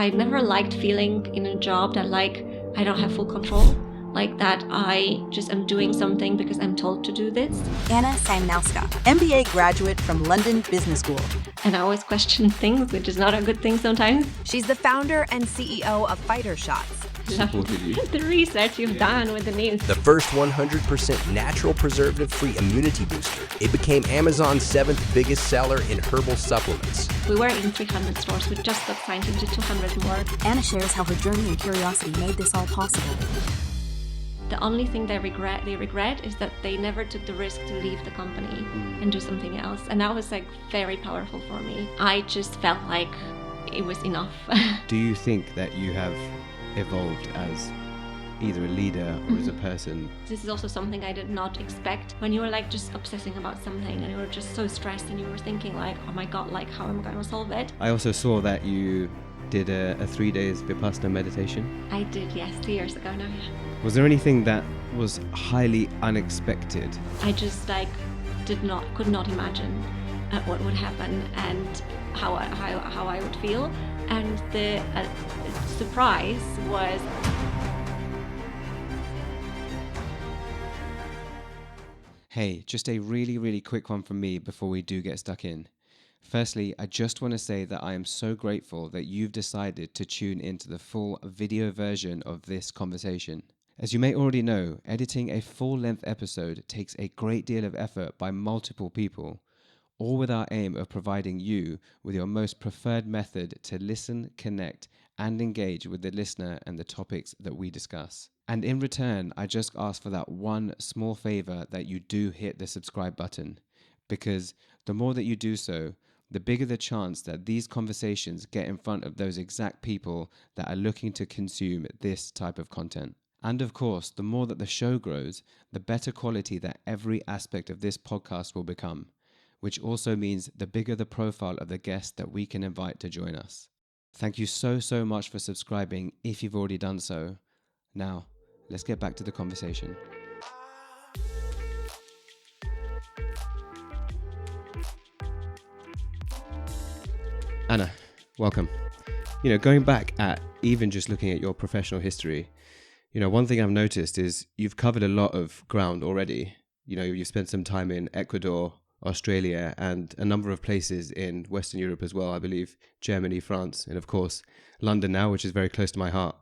I never liked feeling in a job that like I don't have full control, like that I just am doing something because I'm told to do this. Anna Szymanowska, MBA graduate from London Business School. And I always question things, which is not a good thing sometimes. She's the founder and CEO of Figther Shots. Supported you. The research you've done with the news. The first 100% natural preservative-free immunity booster. It became Amazon's 7th biggest seller in herbal supplements. We were in 300 stores. We just got signed into 200 more. Anna shares how her journey and curiosity made this all possible. The only thing they regret is that they never took the risk to leave the company and do something else. And that was like very powerful for me. I just felt like it was enough. Do you think that you have evolved as either a leader or as a person? This is also something I did not expect. When you were like just obsessing about something and you were just so stressed and you were thinking like, oh my God, like how am I going to solve it? I also saw that you did a 3 days Vipassana meditation. I did, yes, 2 years ago now, yeah. Was there anything that was highly unexpected? I just like could not imagine what would happen and how I would feel. And the surprise was Hey, just a really quick one from me before we do get stuck in. Firstly, I just want to say that I am so grateful that you've decided to tune into the full video version of this conversation. As you may already know, editing a full-length episode takes a great deal of effort by multiple people, all with our aim of providing you with your most preferred method to listen, connect, and engage with the listener and the topics that we discuss. And in return, I just ask for that one small favor that you do hit the subscribe button, because the more that you do so, the bigger the chance that these conversations get in front of those exact people that are looking to consume this type of content. And of course, the more that the show grows, the better quality that every aspect of this podcast will become, which also means the bigger the profile of the guests that we can invite to join us. Thank you so much for subscribing if you've already done so. Now, let's get back to the conversation. Anna, welcome. Going back at even just looking at your professional history, one thing I've noticed is you've covered a lot of ground already. You've spent some time in Ecuador, Australia, and a number of places in Western Europe as well. I believe Germany, France, and of course, London now, which is very close to my heart.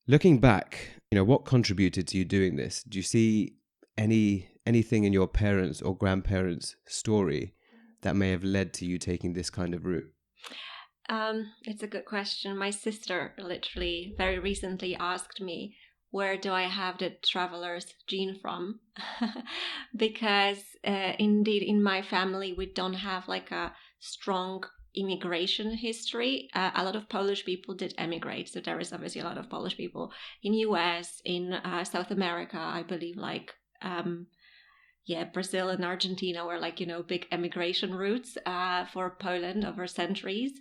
Looking back, what contributed to you doing this? Do you see anything in your parents' or grandparents' story that may have led to you taking this kind of route? It's a good question. My sister literally very recently asked me, where do I have the traveler's gene from? Because indeed in my family, we don't have like a strong immigration history. A lot of Polish people did emigrate. So there is obviously a lot of Polish people in US, in South America, I believe Brazil and Argentina were like, big emigration routes for Poland over centuries.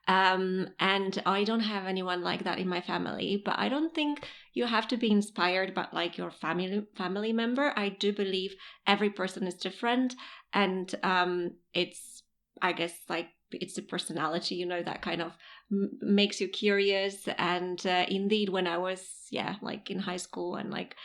And I don't have anyone like that in my family, but I don't think you have to be inspired by like your family member. I do believe every person is different, and it's, I guess, like it's the personality, that kind of makes you curious. And indeed, when I was like in high school and like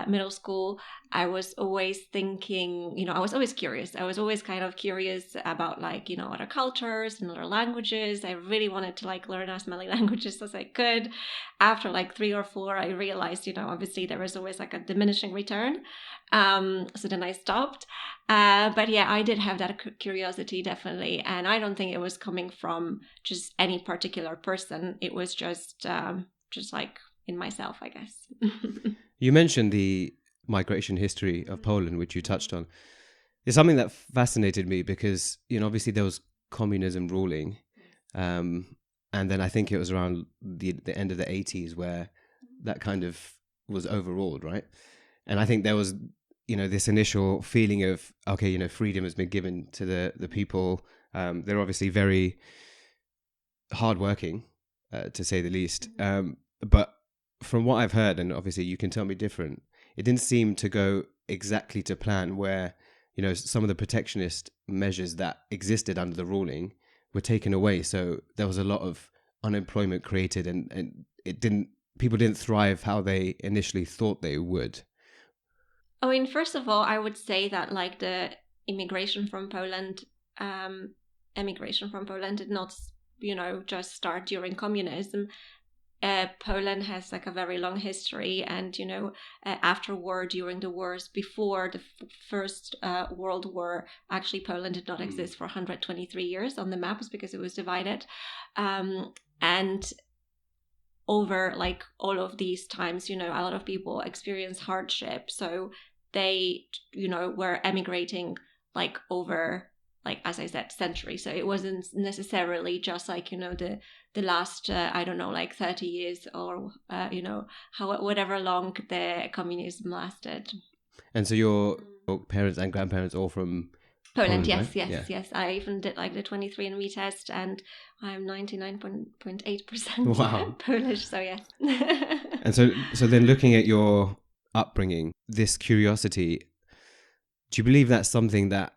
middle school, I was always thinking, I was always curious. I was always kind of curious about like, other cultures and other languages. I really wanted to like learn as many languages as I could. After like 3 or 4, I realized, obviously there was always like a diminishing return. So then I stopped. But yeah, I did have that curiosity, definitely. And I don't think it was coming from just any particular person. It was just like in myself, I guess. You mentioned the migration history of Poland, which you touched on. It's something that fascinated me because, obviously there was communism ruling. And then I think it was around the end of the 80s where that kind of was overruled, right? And I think there was, this initial feeling of, okay, freedom has been given to the people. They're obviously very hardworking, to say the least. But from what I've heard, and obviously you can tell me different, it didn't seem to go exactly to plan where, some of the protectionist measures that existed under the ruling were taken away. So there was a lot of unemployment created and people didn't thrive how they initially thought they would? I mean, first of all, I would say that like the emigration from Poland did not, just start during communism. Poland has like a very long history, and after war, during the wars before the First World War, actually Poland did not exist for 123 years on the maps because it was divided, and over like all of these times, a lot of people experience hardship, so they were emigrating like over, like as I said, centuries. So it wasn't necessarily just like the last I don't know, like 30 years or whatever long the communism lasted. And so your parents and grandparents all from Poland, right? yes. I even did like the 23andMe test, and I'm 99.8% Wow. Polish, so yes. And so then looking at your upbringing, this curiosity, do you believe that's something that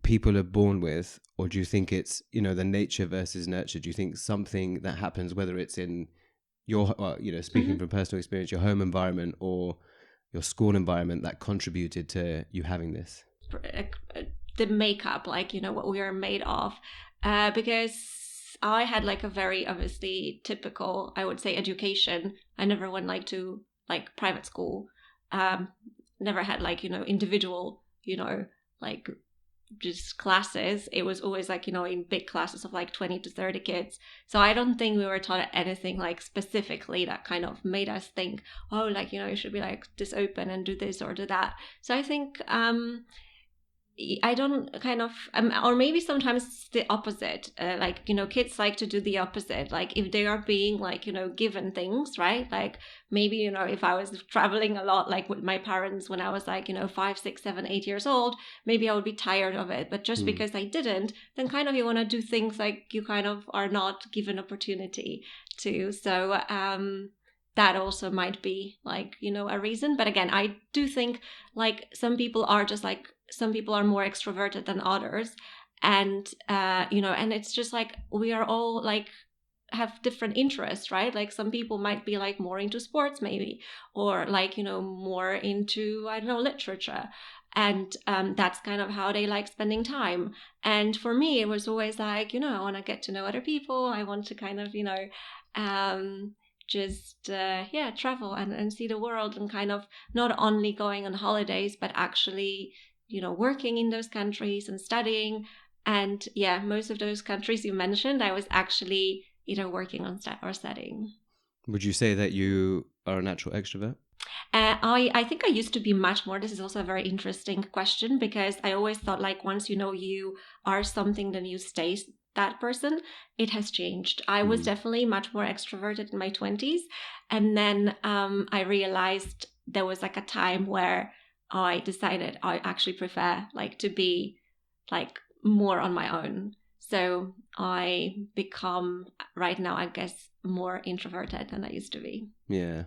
people are born with, or do you think it's, the nature versus nurture? Do you think something that happens, whether it's in your, speaking from personal experience, your home environment or your school environment, that contributed to you having this? The makeup, like what we are made of, because I had like a very obviously typical, I would say, education. I never went like to like private school, never had like individual like just classes. It was always like in big classes of like 20 to 30 kids. So I don't think we were taught anything like specifically that kind of made us think, oh, like you should be like this open and do this or do that. So I think I don't kind of, or maybe sometimes it's the opposite. Like, kids like to do the opposite. Like if they are being like, given things, right? Like maybe, if I was traveling a lot, like with my parents when I was like, 5, 6, 7, 8 years old, maybe I would be tired of it. But just because I didn't, then kind of you want to do things like you kind of are not given opportunity to. So, that also might be like, a reason. But again, I do think like some people are more extroverted than others. And, and it's just like, we are all like, have different interests, right? Like some people might be like more into sports maybe, or like, more into, I don't know, literature. And that's kind of how they like spending time. And for me, it was always like, I want to get to know other people. I want to kind of, just travel and see the world, and kind of not only going on holidays, but actually working in those countries and studying. And most of those countries you mentioned, I was actually either working on or studying. Would you say that you are a natural extrovert? I think I used to be much more. This is also a very interesting question, because I always thought like once you are something, then you stay that person. It has changed. I was definitely much more extroverted in my 20s. And then I realized there was like a time where I decided I actually prefer like to be like more on my own. So I become right now, I guess, more introverted than I used to be. Yeah.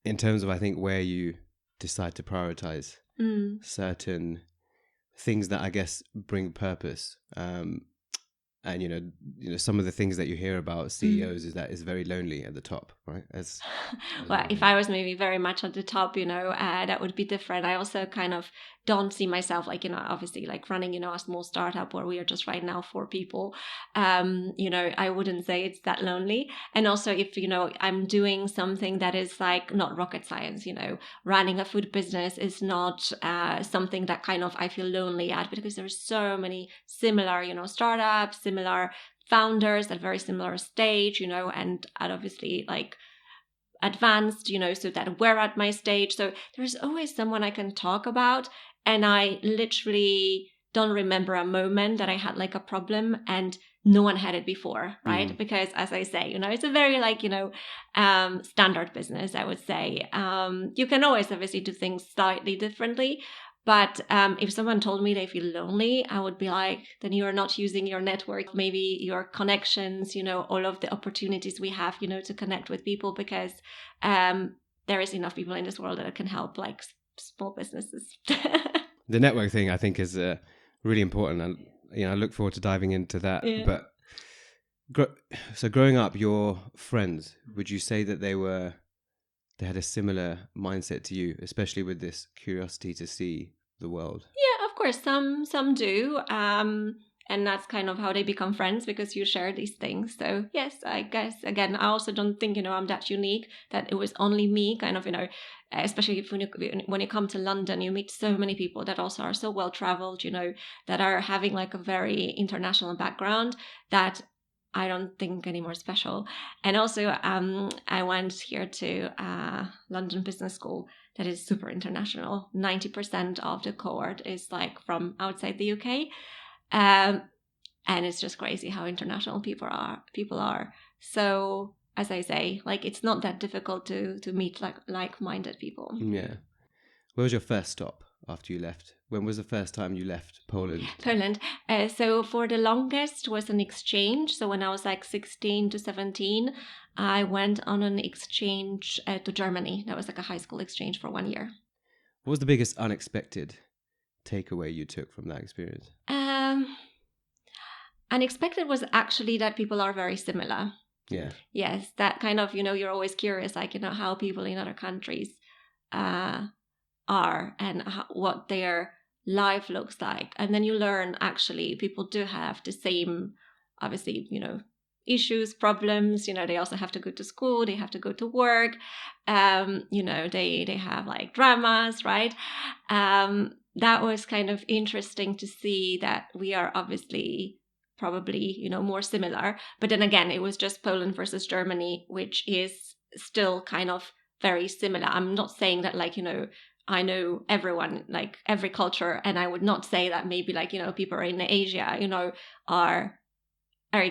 In terms of, I think, where you decide to prioritize certain things that I guess bring purpose. And some of the things that you hear about CEOs is that it's very lonely at the top, right? Well, if I was maybe very much at the top, that would be different. I also kind of don't see myself like, obviously like running, a small startup where we are just right now 4 people. I wouldn't say it's that lonely. And also if, I'm doing something that is like not rocket science, running a food business is not something that kind of I feel lonely at, because there's so many similar, startups, similar founders at very similar stage, and at obviously like advanced, so that we're at my stage. So there's always someone I can talk about. And I literally don't remember a moment that I had like a problem and no one had it before, right? Because as I say, it's a very like, standard business, I would say. You can always obviously do things slightly differently. But if someone told me they feel lonely, I would be like, then you are not using your network, maybe your connections, all of the opportunities we have, to connect with people, because there is enough people in this world that can help like small businesses. The network thing, I think, is really important. And, I look forward to diving into that. Yeah. But So growing up, your friends, would you say that they had a similar mindset to you, especially with this curiosity to see the world? Yeah, of course, some do. And that's kind of how they become friends, because you share these things. So yes, I guess, again, I also don't think, I'm that unique, that it was only me kind of, especially if when you come to London, you meet so many people that also are so well traveled, that are having like a very international background, that I don't think any more special. And also, I went here to London Business School, that is super international. 90% of the cohort is like from outside the UK. And it's just crazy how international people are. So as I say, like, it's not that difficult to meet like-minded people. Yeah. Where was your first stop after you left? When was the first time you left Poland? Poland. So for the longest was an exchange. So when I was like 16 to 17, I went on an exchange to Germany. That was like a high school exchange for 1 year. What was the biggest unexpected takeaway you took from that experience? Unexpected was actually that people are very similar. Yeah. Yes, that kind of, you're always curious, like, how people in other countries are, and what their life looks like. And then you learn, actually, people do have the same, obviously, issues, problems. They also have to go to school, they have to go to work. They have like dramas, right? That was kind of interesting to see that we are obviously probably, more similar. But then again, it was just Poland versus Germany, which is still kind of very similar. I'm not saying that, like, I know everyone, like every culture, and I would not say that maybe, like, people in Asia, are,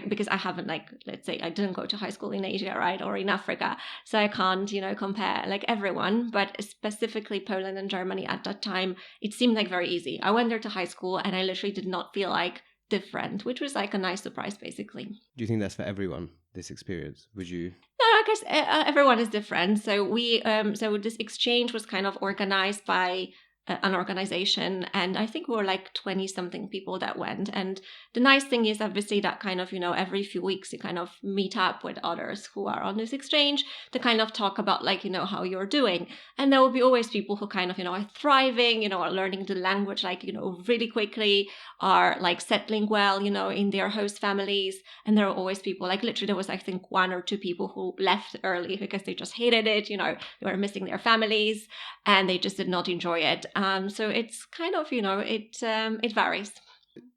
because I haven't, like, let's say I didn't go to high school in Asia, right, or in Africa, so I can't, compare like everyone. But specifically Poland and Germany at that time, it seemed like very easy. I went there to high school and I literally did not feel like different, which was like a nice surprise, basically. Do you think that's for everyone, this experience? Would you? No, I guess everyone is different. So so this exchange was kind of organized by an organization, and I think we were like 20 something people that went. And the nice thing is, obviously, that kind of, every few weeks you kind of meet up with others who are on this exchange to kind of talk about, like, how you're doing. And there will be always people who kind of, are thriving, are learning the language, like, really quickly, are like settling well, in their host families. And there are always people, like, literally there was, I think, 1 or 2 people who left early because they just hated it, they were missing their families and they just did not enjoy it. So it's kind of, it varies.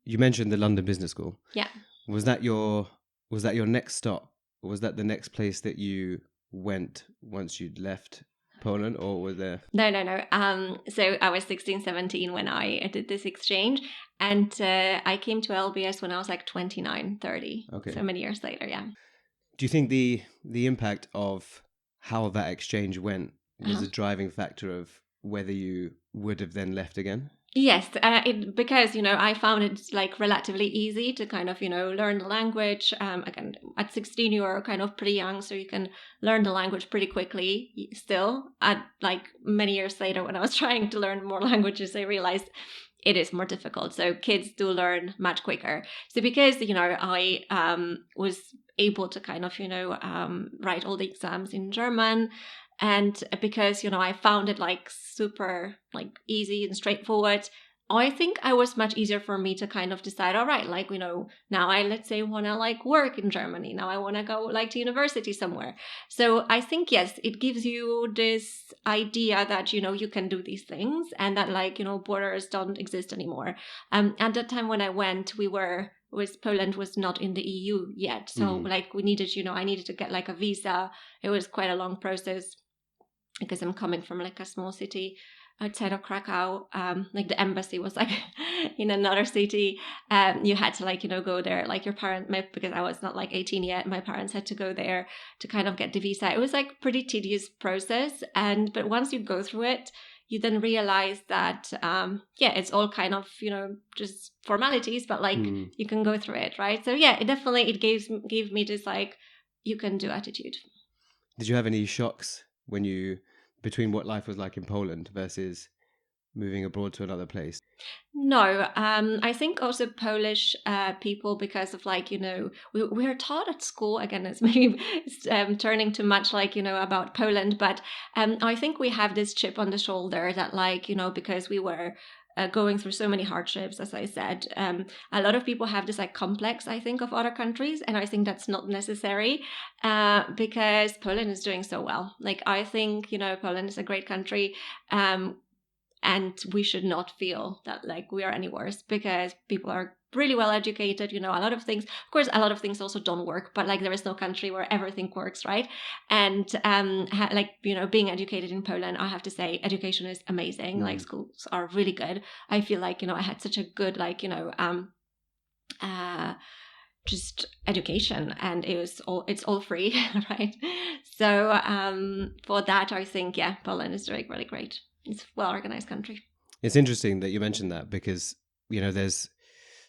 You mentioned the London Business School. Yeah. Was that your next stop? Or was that the next place that you went once you'd left Poland, or was there? No. So I was 16, 17 when I did this exchange, and I came to LBS when I was like 29, 30. Okay. So many years later, yeah. Do you think the impact of how that exchange went was a driving factor of whether you would have then left again? Yes, because, I found it like relatively easy to kind of, learn the language. Again, at 16, you are kind of pretty young, so you can learn the language pretty quickly still. At like many years later, when I was trying to learn more languages, I realized it is more difficult. So kids do learn much quicker. So because, I was able to kind of, write all the exams in German. And because, I found it like super like easy and straightforward, I think it was much easier for me to kind of decide, all right, like, now I, let's say, want to like work in Germany. Now I want to go like to university somewhere. So I think, yes, it gives you this idea that, you can do these things, and that, like, borders don't exist anymore. At that time when I went, Poland was not in the EU yet. So like we needed, I needed to get like a visa. It was quite a long process, because I'm coming from like a small city outside of Krakow. Like the embassy was like in another city. You had to, like, go there, like your parent, because I was not like 18 yet. My parents had to go there to kind of get the visa. It was like pretty tedious process. But once you go through it, you then realize that, it's all kind of, just formalities, but like you can go through it, right? So yeah, it gave me this like, you can do attitude. Did you have any shocks between what life was like in Poland versus moving abroad to another place? No, I think also Polish people, because of like, we are taught at school, again, it's maybe turning too much like, about Poland, but I think we have this chip on the shoulder that like, because we were going through so many hardships, as I said, a lot of people have this like complex, I think, of other countries, and I think that's not necessary because Poland is doing so well. Like, I think, Poland is a great country. And we should not feel that like we are any worse because people are really well educated. A lot of things, of course, a lot of things also don't work, but like there is no country where everything works, right? And being educated in Poland, I have to say, education is amazing. Like schools are really good. I feel like I had such a good just education, and it's all free, right? So for that, I think Poland is doing really great. It's a well-organized country. It's interesting that you mentioned that because, there's,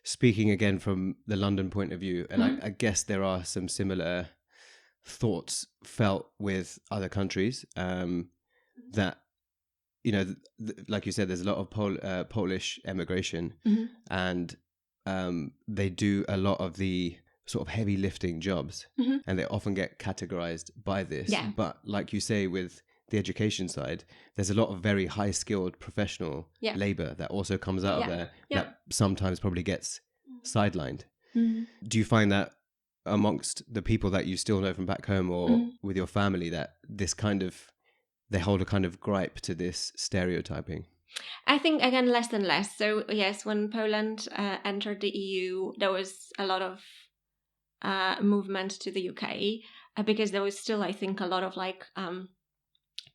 speaking again from the London point of view, and I guess there are some similar thoughts felt with other countries that, like you said, there's a lot of Polish emigration and they do a lot of the sort of heavy lifting jobs and they often get categorized by this. Yeah. But like you say, with the education side, there's a lot of very high skilled professional labor that also comes out of there that sometimes probably gets sidelined. Do you find that amongst the people that you still know from back home or with your family that this kind of, they hold a kind of gripe to this stereotyping? I think, again, less and less. So yes, when Poland entered the EU, there was a lot of movement to the UK because there was still, I think, a lot of like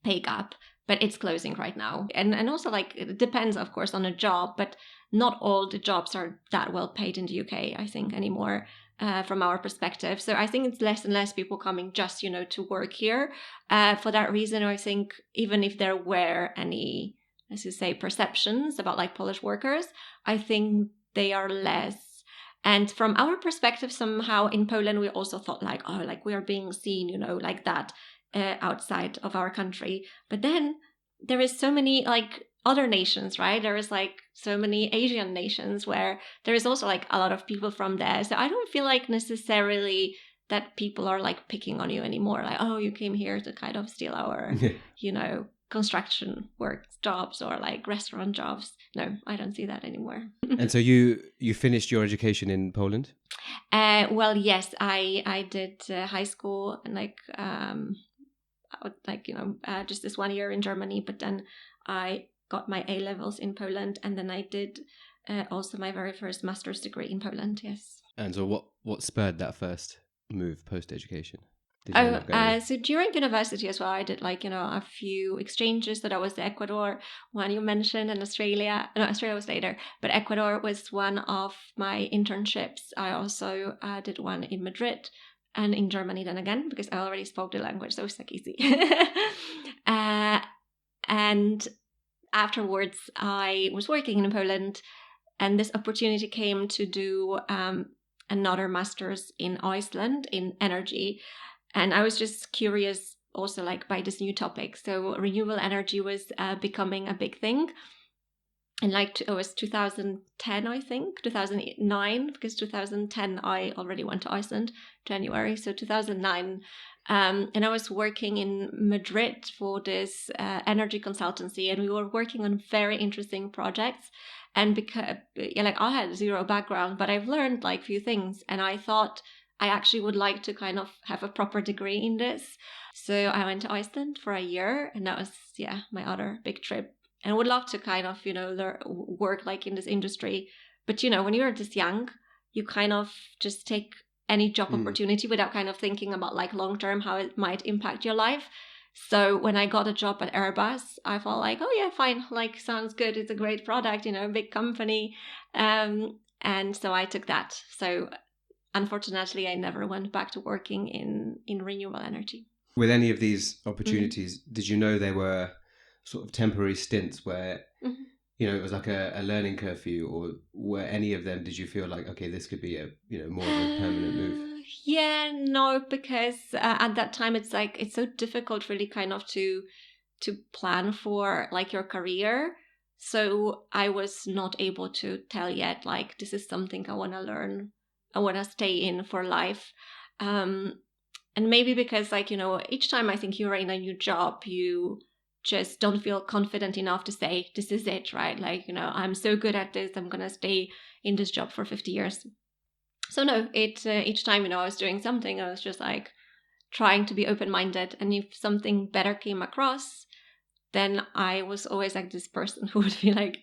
pay gap, but it's closing right now. And also, like, it depends, of course, on a job, but not all the jobs are that well paid in the UK, I think, anymore, from our perspective. So I think it's less and less people coming just, to work here. For that reason, I think even if there were any, as you say, perceptions about like Polish workers, I think they are less. And from our perspective, somehow in Poland, we also thought like, oh, like we are being seen, like that. Outside of our country. But then there is so many like other nations, right? There is like so many Asian nations where there is also like a lot of people from there. So I don't feel like necessarily that people are like picking on you anymore. Like, oh, you came here to kind of steal our, construction work jobs or like restaurant jobs. No, I don't see that anymore. And so you finished your education in Poland? Well, yes, I did high school and just this 1 year in Germany, but then I got my A-levels in Poland, and then I did also my very first master's degree in Poland, yes. And so what spurred that first move post-education? So during university as well, I did a few exchanges. So that was the Ecuador one you mentioned, and Australia. No, Australia was later, but Ecuador was one of my internships. I also did one in Madrid and in Germany then again, because I already spoke the language, so it was like easy. And afterwards, I was working in Poland, and this opportunity came to do another master's in Iceland in energy. And I was just curious also like by this new topic. So renewable energy was becoming a big thing. And it was 2010, I think, 2009, because 2010 I already went to Iceland, January. So 2009. And I was working in Madrid for this energy consultancy, and we were working on very interesting projects. And because I had zero background, but I've learned like few things, and I thought I actually would like to kind of have a proper degree in this. So I went to Iceland for a year, and that was, my other big trip. And would love to kind of, work like in this industry. But, when you're this young, you kind of just take any job opportunity without kind of thinking about like long-term, how it might impact your life. So when I got a job at Airbus, I felt like, oh yeah, fine. Like, sounds good. It's a great product, big company. And so I took that. So unfortunately, I never went back to working in renewable energy. With any of these opportunities, did you know they were sort of temporary stints where, it was like a learning curve for you, or were any of them, did you feel like, okay, this could be a, more of a permanent move? Yeah, no, because at that time it's so difficult really kind of to plan for like your career. So I was not able to tell yet, like, this is something I want to learn. I want to stay in for life. And maybe because, like, each time I think you're in a new job, you just don't feel confident enough to say, this is it, right? Like, I'm so good at this, I'm going to stay in this job for 50 years. So no, each time, I was doing something, I was just like trying to be open-minded. And if something better came across, then I was always like this person who would be like,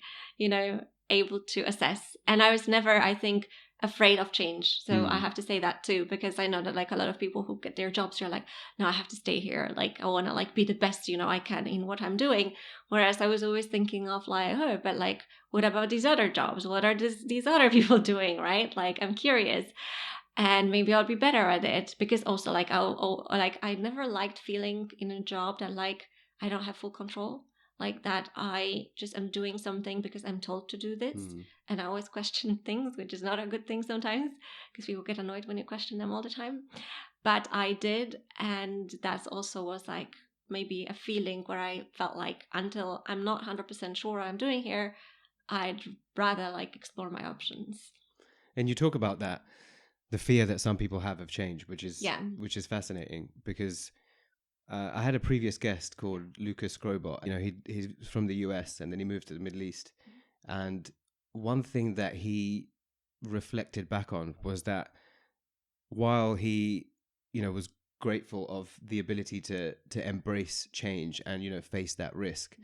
able to assess. And I was never, I think, afraid of change. So I have to say that too, because I know that like a lot of people who get their jobs, they're like, no, I have to stay here. Like, I want to like be the best, I can in what I'm doing. Whereas I was always thinking of like, oh, but like, what about these other jobs? What are these other people doing, right? Like, I'm curious. And maybe I'll be better at it, because also like I never liked feeling in a job that like I don't have full control, like that I just am doing something because I'm told to do this. And I always question things, which is not a good thing sometimes, because people get annoyed when you question them all the time. But I did, and that's also was like maybe a feeling where I felt like until I'm not 100% sure what I'm doing here, I'd rather like explore my options. And you talk about that, the fear that some people have of change, which is Yeah. fascinating, because I had a previous guest called Lucas Grobot. He's from the US, and then he moved to the Middle East. And one thing that he reflected back on was that while he, was grateful of the ability to embrace change and, face that risk,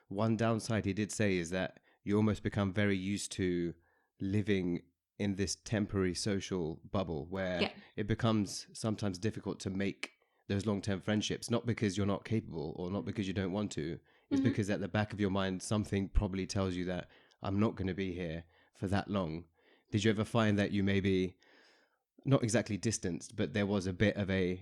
one downside he did say is that you almost become very used to living in this temporary social bubble where it becomes sometimes difficult to make those long-term friendships, not because you're not capable or not because you don't want to. It's because at the back of your mind, something probably tells you that I'm not going to be here for that long. Did you ever find that you maybe not exactly distanced, but there was a bit of a,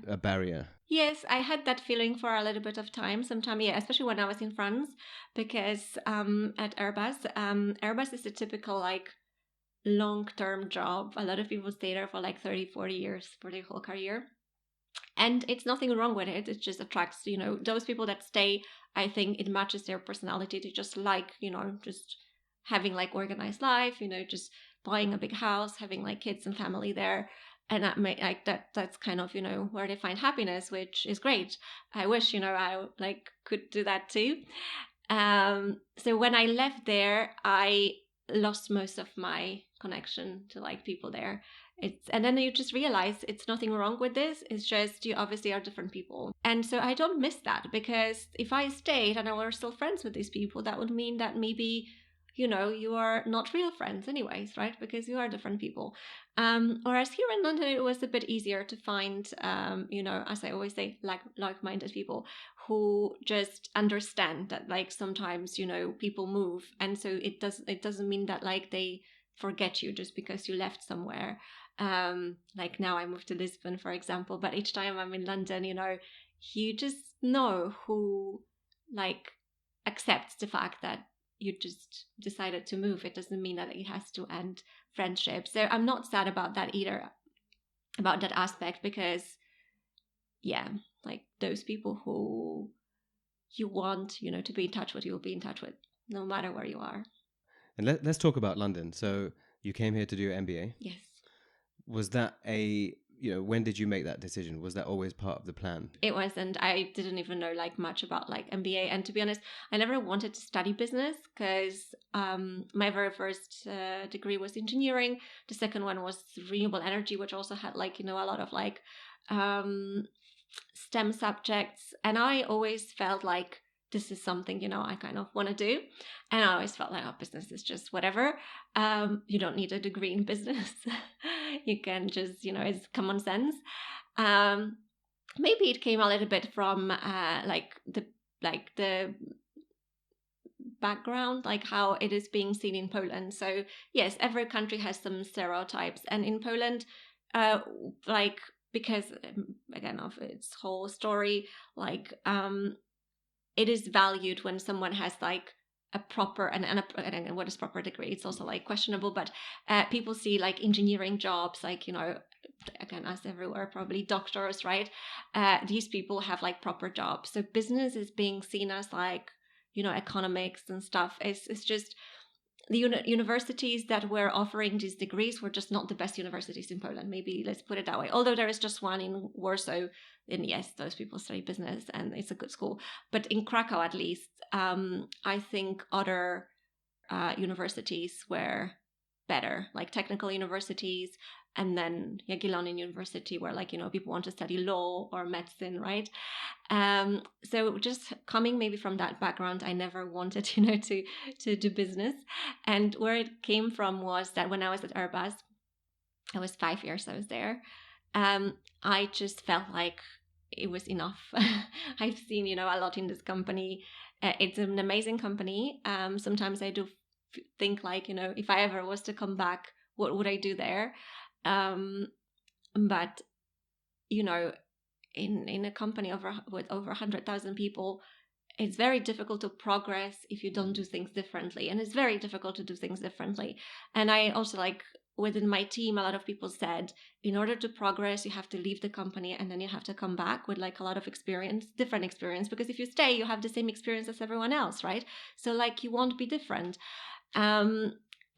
a barrier? Yes, I had that feeling for a little bit of time. Sometime, yeah, especially when I was in France, because at Airbus, Airbus is a typical like long-term job. A lot of people stay there for like 30, 40 years for their whole career. And it's nothing wrong with it. It just attracts, those people that stay. I think it matches their personality. They just like, just having like organized life, just buying a big house, having like kids and family there. And that may like that's kind of, where they find happiness, which is great. I wish, I like could do that too. So when I left there, I lost most of my connection to like people there. And then you just realize it's nothing wrong with this. It's just you obviously are different people. And so I don't miss that, because if I stayed and I were still friends with these people, that would mean that maybe, you are not real friends anyways, right? Because you are different people. Whereas here in London, it was a bit easier to find, as I always say, like-minded people who just understand that like sometimes, people move. And so it doesn't mean that like they forget you just because you left somewhere. Like now I moved to Lisbon, for example, but each time I'm in London, you just know who like accepts the fact that you just decided to move. It doesn't mean that it has to end friendship. So I'm not sad about that either, about that aspect, because yeah, like those people who you want, to be in touch with, you'll be in touch with no matter where you are. And let's talk about London. So you came here to do your MBA. Yes. Was that when did you make that decision? Was that always part of the plan? It wasn't. I didn't even know like much about like MBA. And to be honest, I never wanted to study business, because my very first degree was engineering. The second one was renewable energy, which also had like, a lot of like STEM subjects. And I always felt like this is something, I kind of want to do. And I always felt like, oh, business is just whatever. You don't need a degree in business. You can just, it's common sense. Maybe it came a little bit from the background, like how it is being seen in Poland. So yes, every country has some stereotypes. And in Poland, because again of its whole story, it is valued when someone has like a proper and what is proper degree. It's also like questionable, but people see like engineering jobs, like again as everywhere, probably doctors, right? These people have like proper jobs. So business is being seen as like economics and stuff. It's just the universities that were offering these degrees were just not the best universities in Poland. Maybe let's put it that way. Although there is just one in Warsaw, and yes, those people study business and it's a good school. But in Krakow, at least, I think other universities were better, like technical universities. And then Jagiellonia University, where people want to study law or medicine, right? So just coming maybe from that background, I never wanted, to do business. And where it came from was that when I was at Airbus, I was 5 years I was there. I just felt like it was enough. I've seen, a lot in this company. It's an amazing company. Sometimes I do think if I ever was to come back, what would I do there? But in a company with over 100,000 people, it's very difficult to progress if you don't do things differently, and it's very difficult to do things differently. And I also within my team, a lot of people said, in order to progress, you have to leave the company and then you have to come back with a lot of experience, different experience, because if you stay, you have the same experience as everyone else, right? So you won't be different.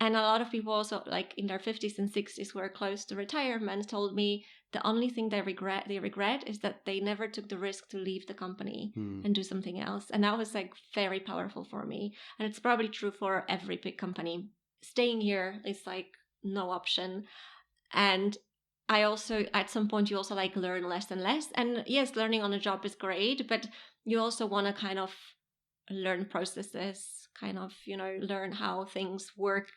And a lot of people also in their 50s and 60s who are close to retirement told me the only thing they regret is that they never took the risk to leave the company and do something else. And that was very powerful for me. And it's probably true for every big company. Staying here is no option. And I also, at some point, you also learn less and less. And yes, learning on a job is great, but you also want to kind of learn processes, learn how things work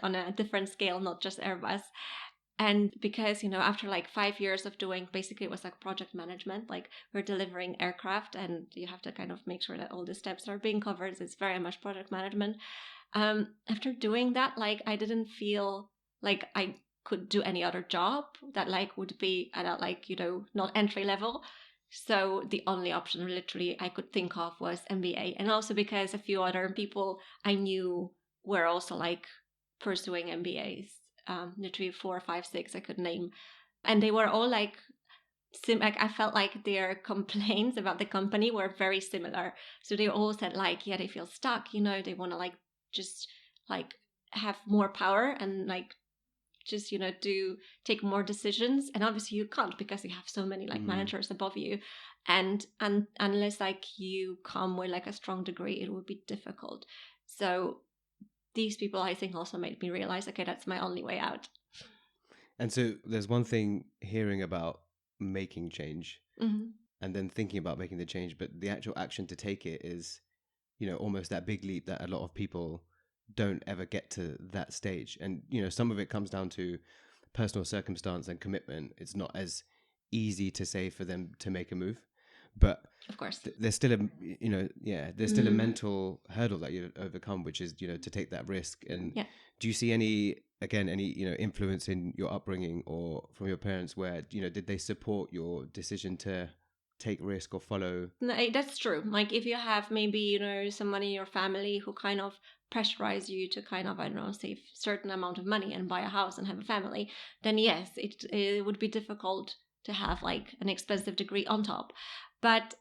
on a different scale, not just Airbus. And because, after 5 years of doing, basically it was project management, we're delivering aircraft and you have to kind of make sure that all the steps are being covered. So it's very much project management. After doing that, I didn't feel like I could do any other job that would be at a, not entry level. So the only option literally I could think of was MBA. And also because a few other people I knew were also pursuing MBAs, literally 4, 5, 6 I could name. And they were all I felt like their complaints about the company were very similar. So they all said yeah, they feel stuck, they want to just have more power and just take more decisions. And obviously you can't because you have so many managers above you, and unless you come with a strong degree, it would be difficult. So these people, I think, also made me realize, okay, that's my only way out. And so there's one thing hearing about making change and then thinking about making the change, but the actual action to take it is, almost that big leap that a lot of people don't ever get to that stage. And, some of it comes down to personal circumstance and commitment. It's not as easy to say for them to make a move. But of course, there's still there's still a mental hurdle that you overcome, which is to take that risk. And do you see any influence in your upbringing or from your parents where did they support your decision to take risk or follow? No, that's true. If you have maybe someone in your family who kind of pressurize you to kind of, I don't know, save a certain amount of money and buy a house and have a family, then yes, it would be difficult to have an expensive degree on top. But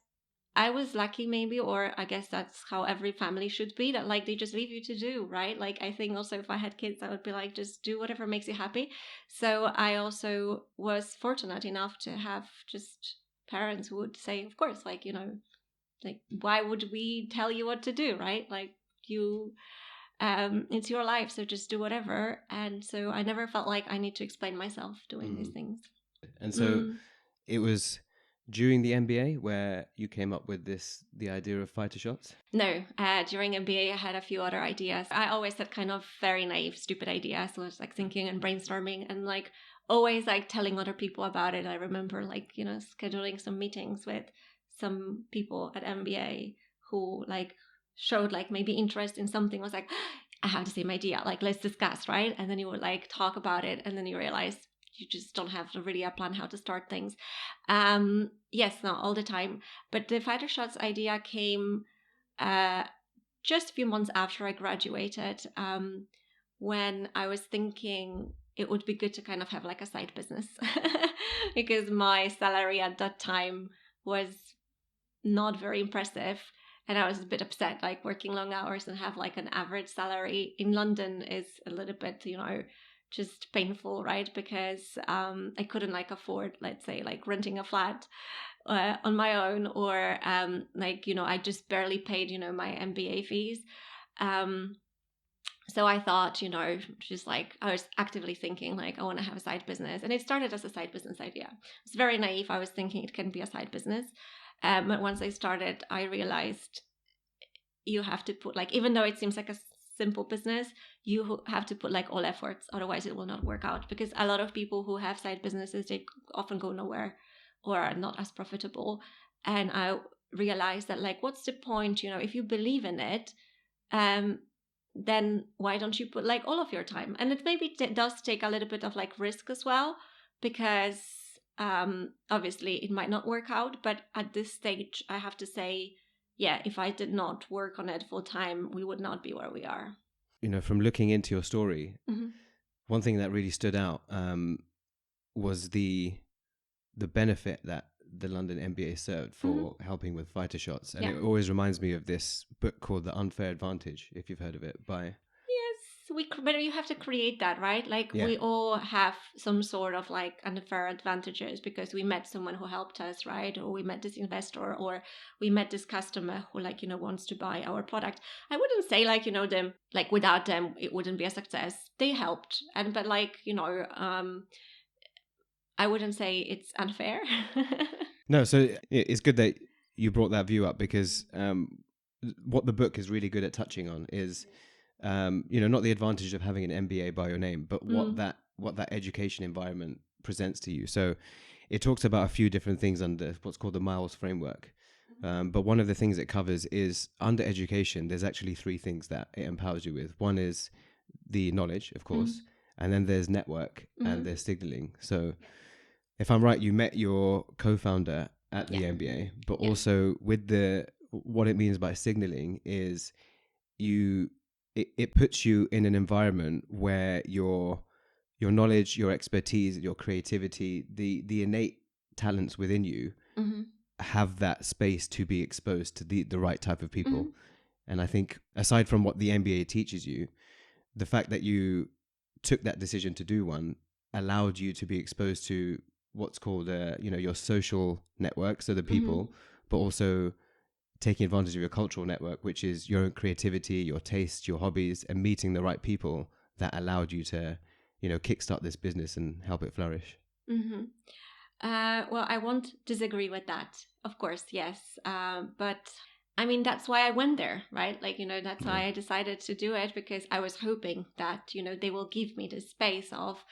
I was lucky maybe, or I guess that's how every family should be, that they just leave you to do, right? I think also if I had kids, I would be just do whatever makes you happy. So I also was fortunate enough to have just parents who would say, of course, why would we tell you what to do, right? You, it's your life, so just do whatever. And so I never felt like I need to explain myself doing these things. And so it was during the MBA where you came up with the idea of Figther Shots? No, during MBA I had a few other ideas. I always had kind of very naive, stupid ideas. So I was thinking and brainstorming and always telling other people about it. I remember scheduling some meetings with some people at MBA who showed maybe interest in something. I was I have the same idea. Let's discuss, right? And then you would talk about it, and then you realize you just don't have really a plan how to start things. Yes, not all the time. But the Figther Shots idea came just a few months after I graduated, when I was thinking it would be good to kind of have a side business because my salary at that time was not very impressive. And I was a bit upset, like working long hours and have like an average salary in London is a little bit, just painful, right? Because I couldn't like afford, let's say, like renting a flat on my own, or I just barely paid, my MBA fees. So I thought, just like I was actively thinking, like I want to have a side business, and it started as a side business idea. It's very naive. I was thinking it can be a side business, but once I started, I realized you have to put like, even though it seems like a simple business, you have to put like all efforts, otherwise it will not work out. Because a lot of people who have side businesses, they often go nowhere or are not as profitable. And I realized that like, what's the point? If you believe in it, then why don't you put like all of your time? And it maybe does take a little bit of like risk as well, because obviously it might not work out. But at this stage, I have to say, yeah, if I did not work on it full time, we would not be where we are. From looking into your story, Mm-hmm. one thing that really stood out was the benefit that the London MBA served for helping with Figther Shots. And it always reminds me of this book called The Unfair Advantage, if you've heard of it, by... Yes, but you have to create that, right? Like we all have some sort of like unfair advantages because we met someone who helped us, right? Or we met this investor, or we met this customer who like, wants to buy our product. I wouldn't say like, them, like without them, it wouldn't be a success. They helped. But like, I wouldn't say it's unfair. No, so it's good that you brought that view up, because what the book is really good at touching on is, not the advantage of having an MBA by your name, but what that education environment presents to you. So it talks about a few different things under what's called the Miles framework. But one of the things it covers is, under education, there's actually 3 things that it empowers you with. One is the knowledge, of course, and then there's network, and there's signaling. So if I'm right, you met your co-founder at the MBA, but also with what it means by signaling is it puts you in an environment where your knowledge, your expertise, your creativity, the innate talents within you have that space to be exposed to the right type of people. And I think, aside from what the MBA teaches you, the fact that you took that decision to do one allowed you to be exposed to what's called your social network, so the people, but also taking advantage of your cultural network, which is your own creativity, your tastes, your hobbies, and meeting the right people that allowed you to kickstart this business and help it flourish. Well, I won't disagree with that, of course, yes, but I mean, that's why I went there, right? Like, that's why I decided to do it, because I was hoping that they will give me the space of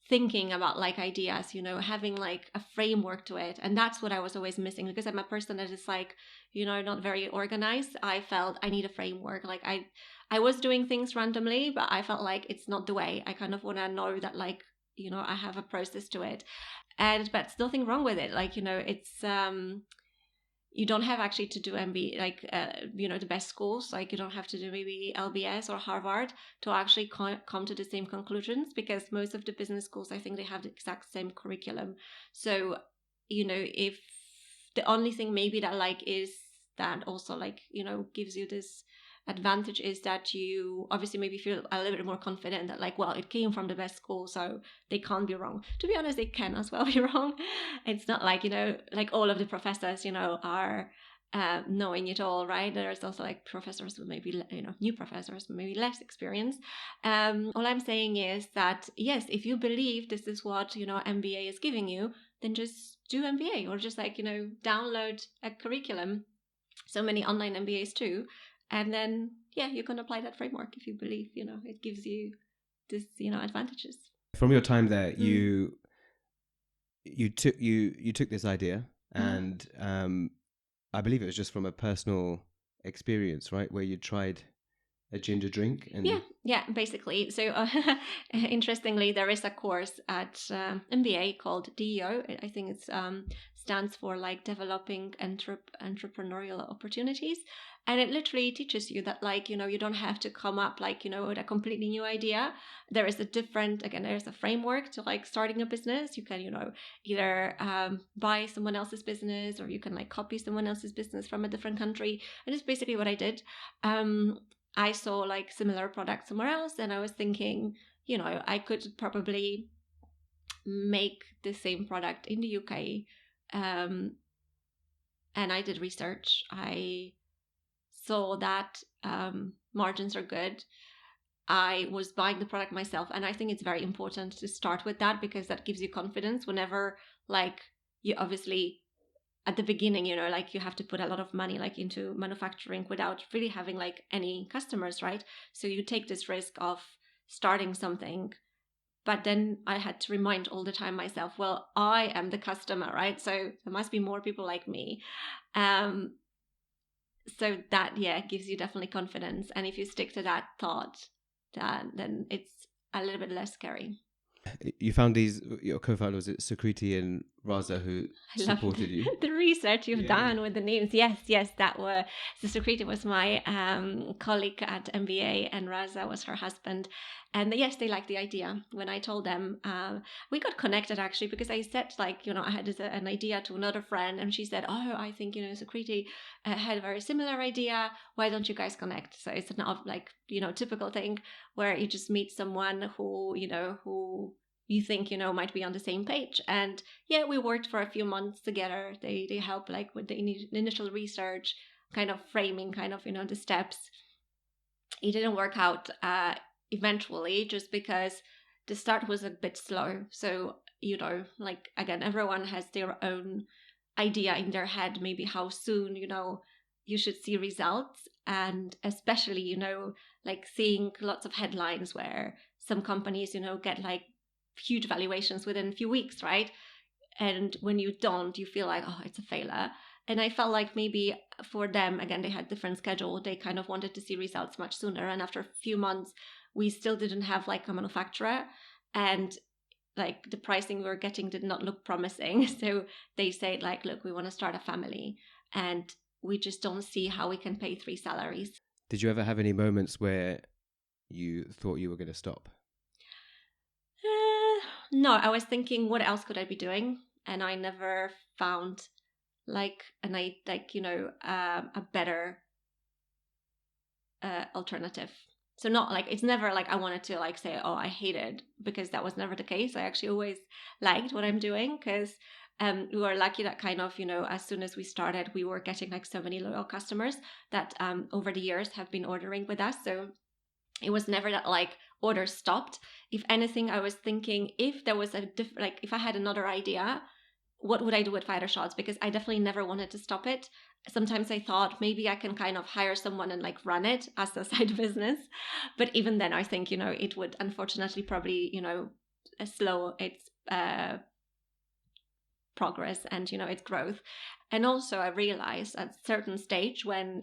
thinking about like ideas, having like a framework to it. And that's what I was always missing, because I'm a person that is like, not very organized. I felt I need a framework. Like I was doing things randomly, but I felt like it's not the way. I kind of want to know that like, I have a process to it. But there's nothing wrong with it. Like, it's, you don't have actually to do MBA, like, the best schools. Like, you don't have to do maybe LBS or Harvard to actually come to the same conclusions, because most of the business schools, I think they have the exact same curriculum. So, if the only thing maybe that like is that also like, gives you this advantage is that you obviously maybe feel a little bit more confident that like, well, it came from the best school, so they can't be wrong. To be honest, they can as well be wrong. It's not like, like all of the professors, are knowing it all, right? There's also like professors with maybe, new professors with maybe less experience. All I'm saying is that, yes, if you believe this is what, MBA is giving you, then just do MBA, or just like, download a curriculum. So many online MBAs too. And then, you can apply that framework if you believe, it gives you this, advantages. From your time there, you took this idea, and I believe it was just from a personal experience, right, where you tried a ginger drink. And yeah, basically. So interestingly, there is a course at MBA called DEO. I think it's stands for like developing entrepreneurial opportunities, and it literally teaches you that like you don't have to come up like with a completely new idea. There is there's a framework to like starting a business. You can either buy someone else's business, or you can like copy someone else's business from a different country, and it's basically what I did. I saw like similar products somewhere else, and I was thinking, I could probably make the same product in the UK. And I did research. I saw that margins are good. I was buying the product myself, and I think it's very important to start with that, because that gives you confidence whenever like you obviously at the beginning, like you have to put a lot of money like into manufacturing without really having like any customers, right? So you take this risk of starting something, but then I had to remind all the time myself, well, I am the customer, right? So there must be more people like me. So that, gives you definitely confidence. And if you stick to that thought, then it's a little bit less scary. You found your co-founder, was it Sukriti and Raza, who supported you? The research you've done with the names. Yes, that were. So Sukriti was my colleague at MBA, and Raza was her husband. And yes, they liked the idea. When I told them, we got connected actually, because I said like, I had an idea to another friend, and she said, oh, I think, Sukriti had a very similar idea. Why don't you guys connect? So it's not like, typical thing where you just meet someone who you think, might be on the same page. And we worked for a few months together. They helped like with the initial research, kind of framing, the steps. It didn't work out eventually, just because the start was a bit slow. So, like again, everyone has their own idea in their head, maybe how soon, you should see results. And especially, like seeing lots of headlines where some companies, get like huge valuations within a few weeks, right? And when you don't, you feel like, oh, it's a failure. And I felt like maybe for them, again, they had different schedule. They kind of wanted to see results much sooner. And after a few months, we still didn't have like a manufacturer, and like the pricing we were getting did not look promising. So they said like, look, we want to start a family, and we just don't see how we can pay 3 salaries. Did you ever have any moments where you thought you were going to stop? No, I was thinking, what else could I be doing? And I never found a better alternative. So not like, it's never like I wanted to like say, oh, I hate it, because that was never the case. I actually always liked what I'm doing, because we were lucky that kind of, as soon as we started, we were getting like so many loyal customers that over the years have been ordering with us. So it was never that like orders stopped. If anything, I was thinking, if there was if I had another idea, what would I do with Figther Shots? Because I definitely never wanted to stop it. Sometimes I thought maybe I can kind of hire someone and like run it as a side business. But even then, I think, it would unfortunately probably, slow its progress and, its growth. And also I realized at a certain stage when,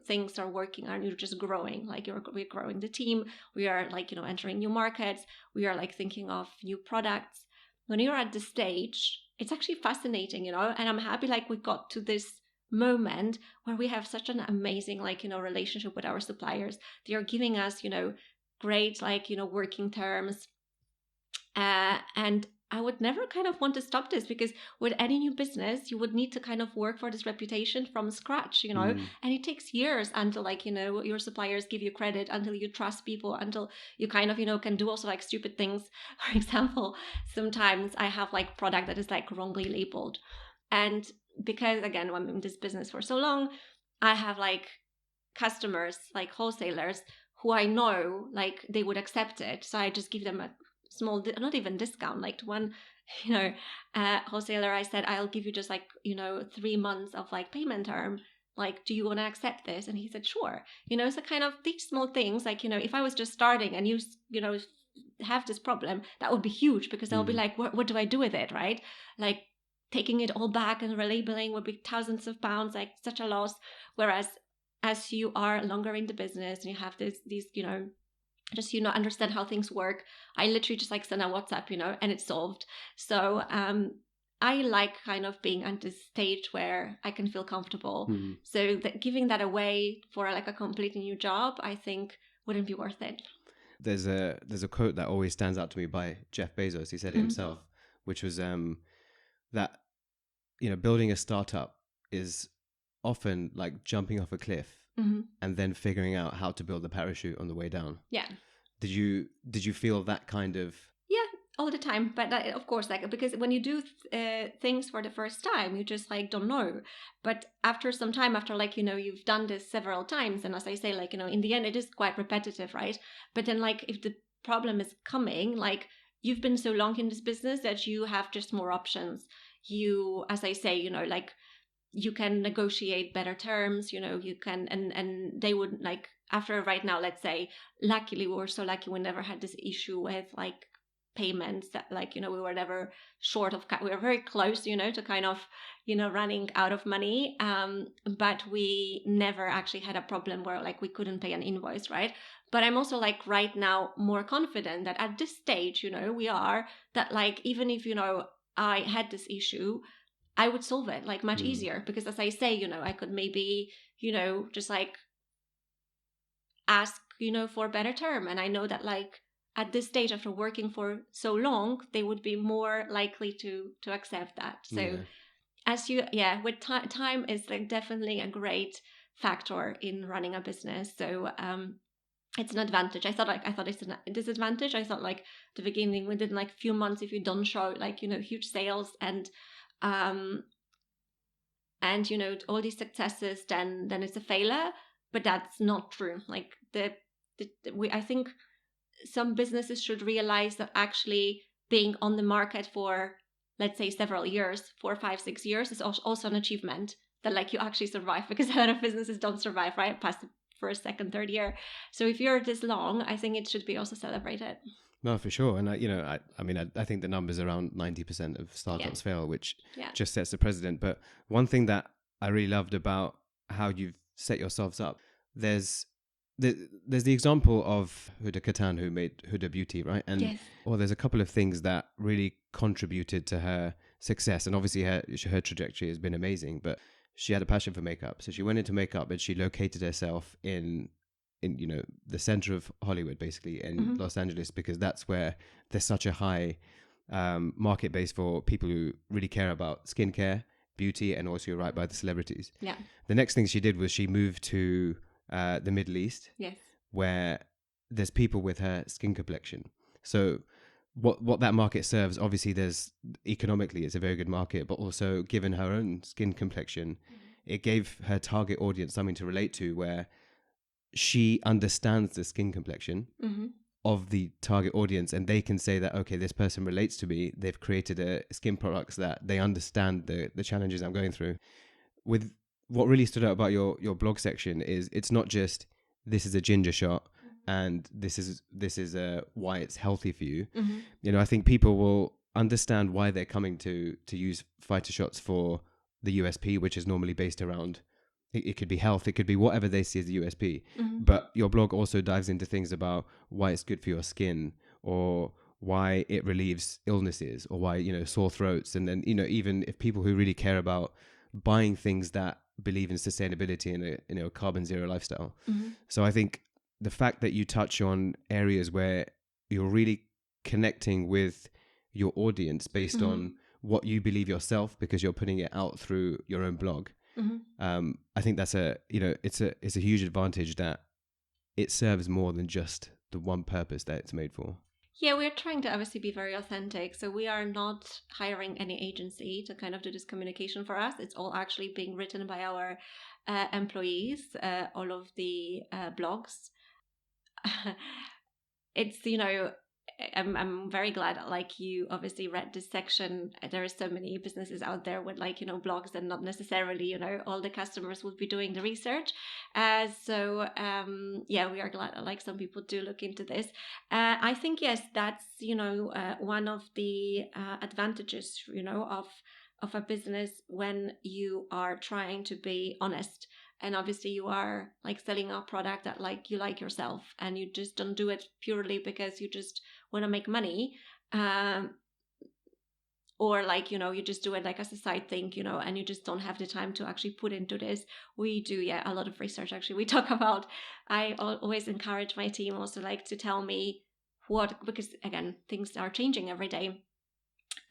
things are working and you're just growing, like we're growing the team, we are like, entering new markets, we are like thinking of new products. When you're at this stage, it's actually fascinating, and I'm happy like we got to this moment where we have such an amazing like, relationship with our suppliers. They are giving us, great like, working terms. And I would never kind of want to stop this, because with any new business, you would need to kind of work for this reputation from scratch, and it takes years until like, your suppliers give you credit, until you trust people, until you kind of, can do also like stupid things. For example, sometimes I have like product that is like wrongly labeled. And because again, I'm in this business for so long, I have like customers, like wholesalers who I know like they would accept it. So I just give them a small, not even discount, like to one, wholesaler, I said, I'll give you just like, 3 months of like payment term. Like, do you want to accept this? And he said, sure. So kind of these small things, like, if I was just starting and you have this problem, that would be huge, because I'll be like, what do I do with it? Right? Like taking it all back and relabeling would be thousands of pounds, like such a loss. Whereas as you are longer in the business and you have these, just, understand how things work, I literally just like send a WhatsApp, and it's solved. So I like kind of being at this stage where I can feel comfortable. So that giving that away for like a completely new job, I think wouldn't be worth it. There's a quote that always stands out to me by Jeff Bezos. He said it himself, which was that building a startup is often like jumping off a cliff and then figuring out how to build the parachute on the way down. Yeah. Did you feel that kind of? Yeah, all the time. But of course, like, because when you do things for the first time, you just like don't know. But after some time, after like, you've done this several times, and as I say, like, in the end, it is quite repetitive, right? But then like, if the problem is coming, like, you've been so long in this business that you have just more options. You, as I say, like, you can negotiate better terms, you can, and they would like, after right now, let's say, luckily, we were so lucky we never had this issue with like payments that like, we were never short of, we were very close, to kind of, running out of money. But we never actually had a problem where like we couldn't pay an invoice, right? But I'm also like right now more confident that at this stage, we are that like, even if, I had this issue, I would solve it like much easier, because as I say, I could maybe, just like ask, for a better term. And I know that like at this stage, after working for so long, they would be more likely to accept that. So with time is like definitely a great factor in running a business. So it's an advantage. I thought it's a disadvantage. I thought like the beginning, within like few months, if you don't show like, huge sales and all these successes, then it's a failure. But that's not true. Like I think some businesses should realize that actually being on the market for, let's say, several years, 4, 5, 6 years, is also an achievement, that like you actually survive, because a lot of businesses don't survive, right, past the first, second, third year. So if you're this long, I think it should be also celebrated. No, for sure. And I think the numbers around 90% of startups fail, which just sets the precedent. But one thing that I really loved about how you've set yourselves up, there's the example of Huda Kattan, who made Huda Beauty, right? And there's a couple of things that really contributed to her success. And obviously her trajectory has been amazing, but she had a passion for makeup. So she went into makeup and she located herself in the center of Hollywood, basically in Los Angeles, because that's where there's such a high market base for people who really care about skincare, beauty, and also you're right by the celebrities. Yeah. The next thing she did was she moved to the Middle East, where there's people with her skin complexion. So what that market serves, obviously there's economically it's a very good market, but also given her own skin complexion, it gave her target audience something to relate to, where she understands the skin complexion of the target audience, and they can say that, okay, this person relates to me. They've created a skin products that they understand the challenges I'm going through. With what really stood out about your blog section is it's not just this is a ginger shot and this is why it's healthy for you. I think people will understand why they're coming to use Figther Shots for the USP, which is normally based around, it could be health, it could be whatever they see as the USP. But your blog also dives into things about why it's good for your skin, or why it relieves illnesses, or why, sore throats. And then, even if people who really care about buying things that believe in sustainability and a carbon zero lifestyle. So I think the fact that you touch on areas where you're really connecting with your audience based on what you believe yourself, because you're putting it out through your own blog. I think that's it's a huge advantage, that it serves more than just the one purpose that it's made for. Yeah, we're trying to obviously be very authentic. So we are not hiring any agency to kind of do this communication for us. It's all actually being written by our employees, all of the blogs. It's, I'm very glad, like, you obviously read this section. There are so many businesses out there with, like, blogs, and not necessarily, all the customers would be doing the research. So we are glad, like, some people do look into this. I think, yes, that's, one of the advantages, of a business when you are trying to be honest and obviously you are like selling a product that like you like yourself, and you just don't do it purely because you just want to make money, or like, you know, you just do it like as a side thing, you know, and you just don't have the time to actually put into this. We do, a lot of research. Actually, we talk about, I always encourage my team also like to tell me because again, things are changing every day.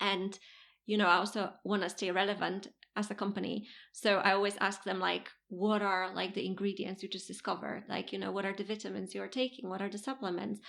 And, you know, I also want to stay relevant as a company. So I always ask them like, what are like the ingredients you just discovered? Like, you know, what are the vitamins you're taking? What are the supplements?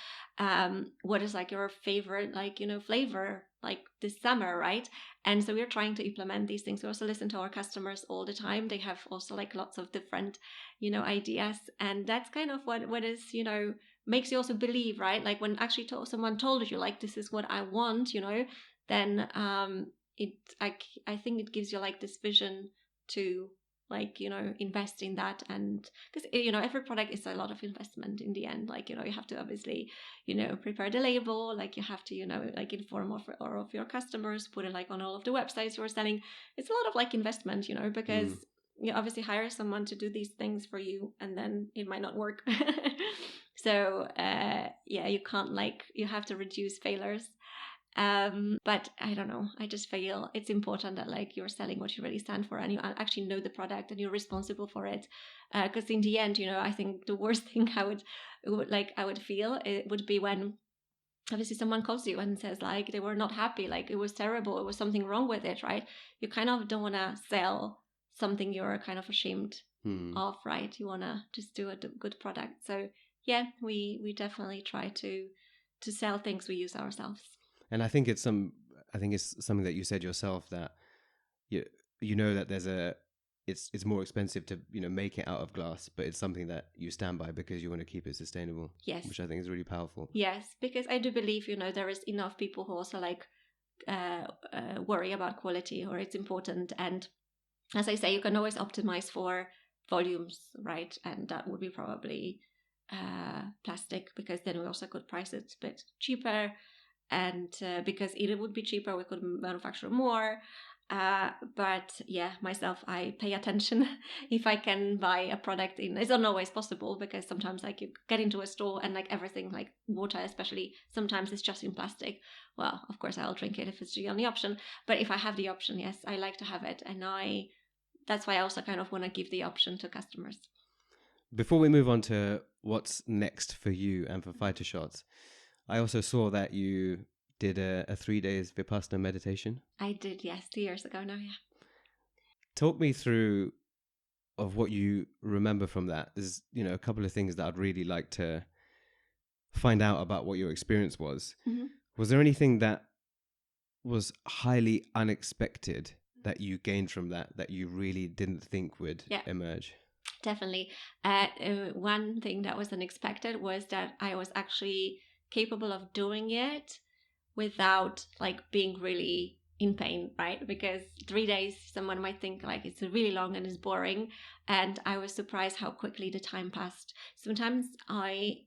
What is like your favorite, like, you know, flavor like this summer, right? And so we're trying to implement these things. We also listen to our customers all the time. They have also like lots of different, you know, ideas. And that's kind of what is, you know, makes you also believe, right? Like when actually someone told you like, this is what I want, you know, then I think it gives you like this vision to like, you know, invest in that. And because, you know, every product is a lot of investment in the end. Like, you know, you have to obviously, you know, prepare the label, like you have to, you know, like inform of your customers, put it like on all of the websites you're selling. It's a lot of like investment, you know, because you obviously hire someone to do these things for you and then it might not work. So you can't like, you have to reduce failures. But I don't know, I just feel it's important that like you're selling what you really stand for and you actually know the product and you're responsible for it, because in the end, you know, I think the worst thing I would feel it would be when obviously someone calls you and says like they were not happy, like it was terrible, it was something wrong with it, right? You kind of don't want to sell something you're kind of ashamed of, right? You want to just do a good product. So yeah, we definitely try to sell things we use ourselves. And I think it's something that you said yourself, that you know that it's more expensive to, you know, make it out of glass, but it's something that you stand by because you want to keep it sustainable. Yes. Which I think is really powerful. Yes, because I do believe, you know, there is enough people who also like worry about quality, or it's important. And as I say, you can always optimize for volumes, right? And that would be probably plastic, because then we also could price it a bit cheaper. And because it would be cheaper, we could manufacture more. But yeah, myself, I pay attention if I can buy a product in. It's not always possible, because sometimes like you get into a store and like everything, like water especially, sometimes it's just in plastic. Well, of course I'll drink it if it's the only option. But if I have the option, yes, I like to have it. And that's why I also kind of want to give the option to customers. Before we move on to what's next for you and for Figther Shots, I also saw that you did a 3 days Vipassana meditation. I did, yes, 2 years ago now, yeah. Talk me through of what you remember from that. There's, you know, a couple of things that I'd really like to find out about what your experience was. Mm-hmm. Was there anything that was highly unexpected that you gained from that you really didn't think would emerge? Definitely. One thing that was unexpected was that I was actually capable of doing it without like being really in pain, right? Because 3 days, someone might think like it's really long and it's boring. And I was surprised how quickly the time passed. Sometimes I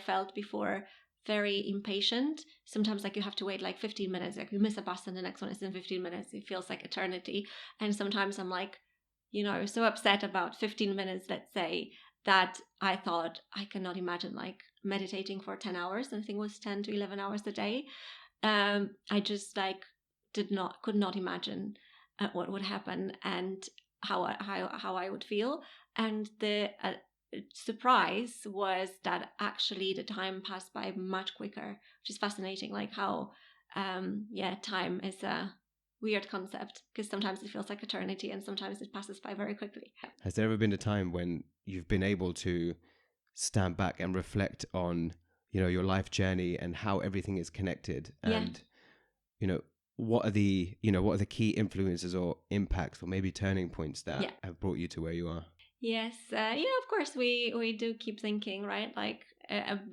felt before very impatient. Sometimes like you have to wait like 15 minutes, like you miss a bus and the next one is in 15 minutes. It feels like eternity. And sometimes I'm like, you know, so upset about 15 minutes, let's say, that I thought I cannot imagine like meditating for 10 hours. I think it was 10 to 11 hours a day. I just like could not imagine what would happen and how I would feel. And the surprise was that actually the time passed by much quicker, which is fascinating. Like how, time is a weird concept, because sometimes it feels like eternity and sometimes it passes by very quickly. Has there ever been a time when you've been able to stand back and reflect on, you know, your life journey and how everything is connected, and you know, what are the key influences or impacts or maybe turning points that have brought you to where you are? Yes, of course we do keep thinking, right? Like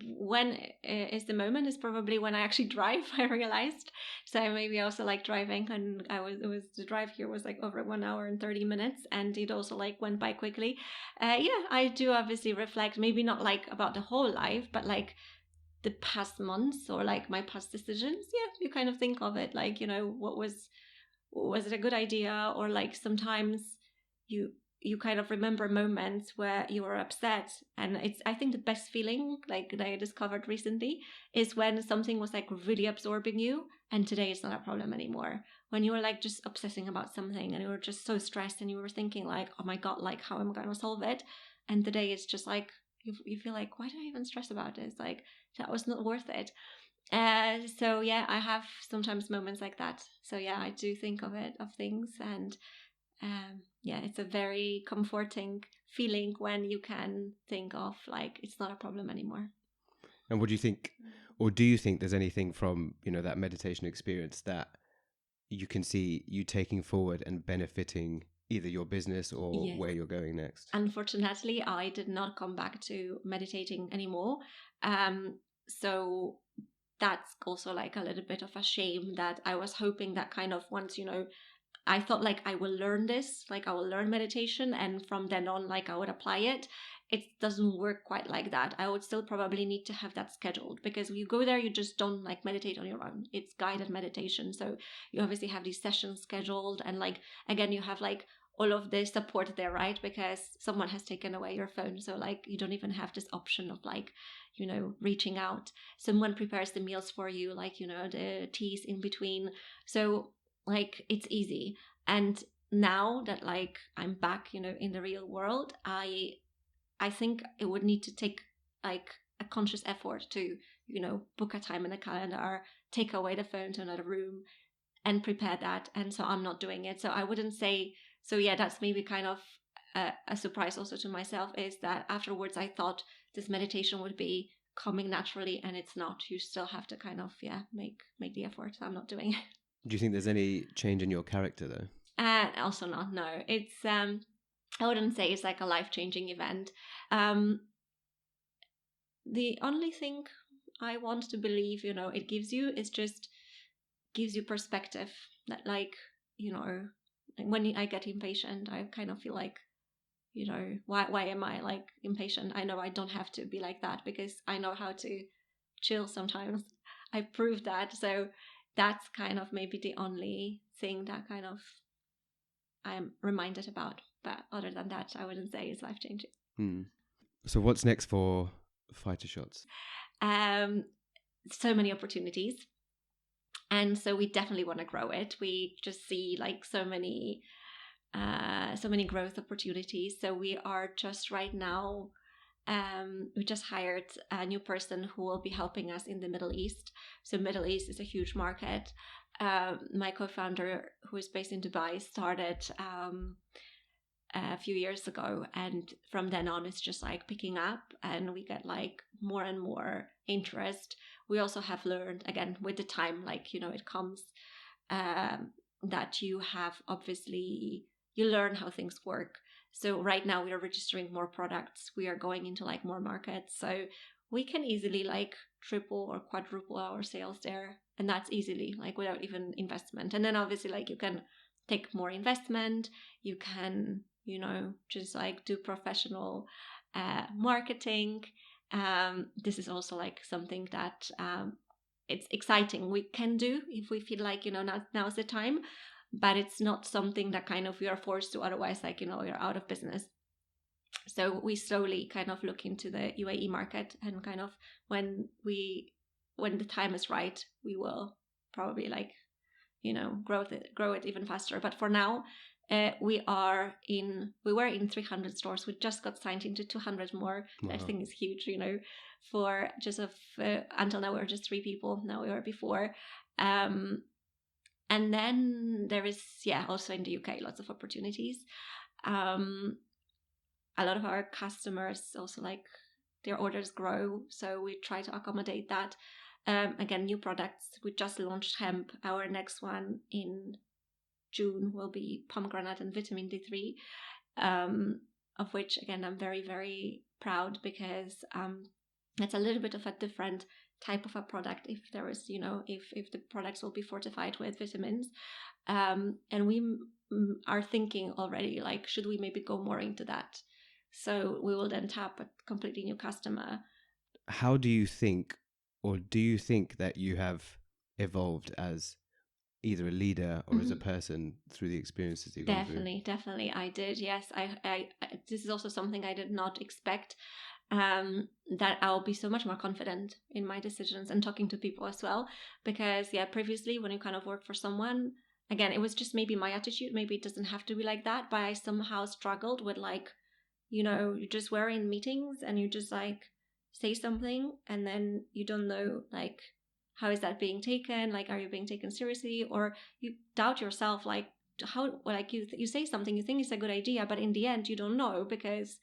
when is the moment is probably when I actually drive, I realized. So maybe I also like driving, and the drive here was like over 1 hour and 30 minutes, and it also like went by quickly. I do obviously reflect, maybe not like about the whole life, but like the past months or like my past decisions. Yeah, you kind of think of it like, you know, was it a good idea? Or like sometimes you you kind of remember moments where you were upset. And it's, I think the best feeling, like that I discovered recently, is when something was like really absorbing you, and today it's not a problem anymore. When you were like just obsessing about something and you were just so stressed and you were thinking like, oh my God, like how am I going to solve it? And today it's just like, you feel like, why do I even stress about this? Like that was not worth it. So yeah, I have sometimes moments like that. So yeah, I do think of things, and yeah, it's a very comforting feeling when you can think of like it's not a problem anymore. And what do you think, or do you think there's anything from, that meditation experience that you can see you taking forward and benefiting either your business or Yes. where you're going next? Unfortunately, I did not come back to meditating anymore. So that's also like a little bit of a shame, that I was hoping that kind of once, I thought like I will learn this, like I will learn meditation, and from then on, like I would apply it. It doesn't work quite like that. I would still probably need to have that scheduled, because when you go there, you just don't like meditate on your own. It's guided meditation. So you obviously have these sessions scheduled, and like, again, you have like all of the support there, right? Because someone has taken away your phone. So like you don't even have this option of like, reaching out. Someone prepares the meals for you, like, the teas in between. So like it's easy. And now that like I'm back, in the real world, I think it would need to take like a conscious effort to, book a time in the calendar, take away the phone to another room and prepare that. And so I'm not doing it. So I wouldn't say, so yeah, that's maybe kind of a surprise also to myself, is that afterwards I thought this meditation would be coming naturally, and it's not. You still have to kind of, make the effort. So I'm not doing it. Do you think there's any change in your character though? Also not, no. It's I wouldn't say it's like a life-changing event. The only thing I want to believe, it gives you, is just gives you perspective. That like, when I get impatient, I kind of feel like, why am I like impatient? I know I don't have to be like that, because I know how to chill sometimes. I proved that. So that's kind of maybe the only thing that kind of I'm reminded about. But other than that, I wouldn't say it's life-changing. So what's next for Figther Shots? So many opportunities. And so we definitely want to grow it. We just see like so many growth opportunities. So we are just right now, we just hired a new person who will be helping us in the Middle East. So Middle East is a huge market. My co-founder, who is based in Dubai, started a few years ago, and from then on it's just like picking up, and we get like more and more interest. We also have learned, again with the time, like it comes that you have, obviously you learn how things work. So right now we are registering more products, we are going into like more markets, so we can easily like triple or quadruple our sales there, and that's easily like without even investment. And then obviously like you can take more investment, you can just like do professional marketing. This is also like something that it's exciting we can do if we feel like now's the time, but it's not something that kind of we are forced to, otherwise like you're out of business. So we slowly kind of look into the UAE market, and kind of when the time is right, we will probably like grow it even faster. But for now, we were in 300 stores. We just got signed into 200 more. Wow. I think is huge, for just until now we were just 3 people. Now we were before. And then there is, also in the UK, lots of opportunities. A lot of our customers also like their orders grow, so we try to accommodate that. Again, new products. We just launched hemp. Our next one in June will be pomegranate and vitamin D3, of which again I'm very, very proud, because it's a little bit of a different type of a product. If there is, if the products will be fortified with vitamins, and we are thinking already like, should we maybe go more into that? So we will then tap a completely new customer. How do you think, or do you think that you have evolved as either a leader or as a person through the experiences you've gone through? Definitely, I did. Yes, I this is also something I did not expect. That I'll be so much more confident in my decisions and talking to people as well. Because previously when you kind of work for someone, again, it was just maybe my attitude. Maybe it doesn't have to be like that, but I somehow struggled with like, you just were in meetings and you just like say something and then you don't know like how is that being taken, like are you being taken seriously, or you doubt yourself, like how, like you say something you think is a good idea, but in the end you don't know because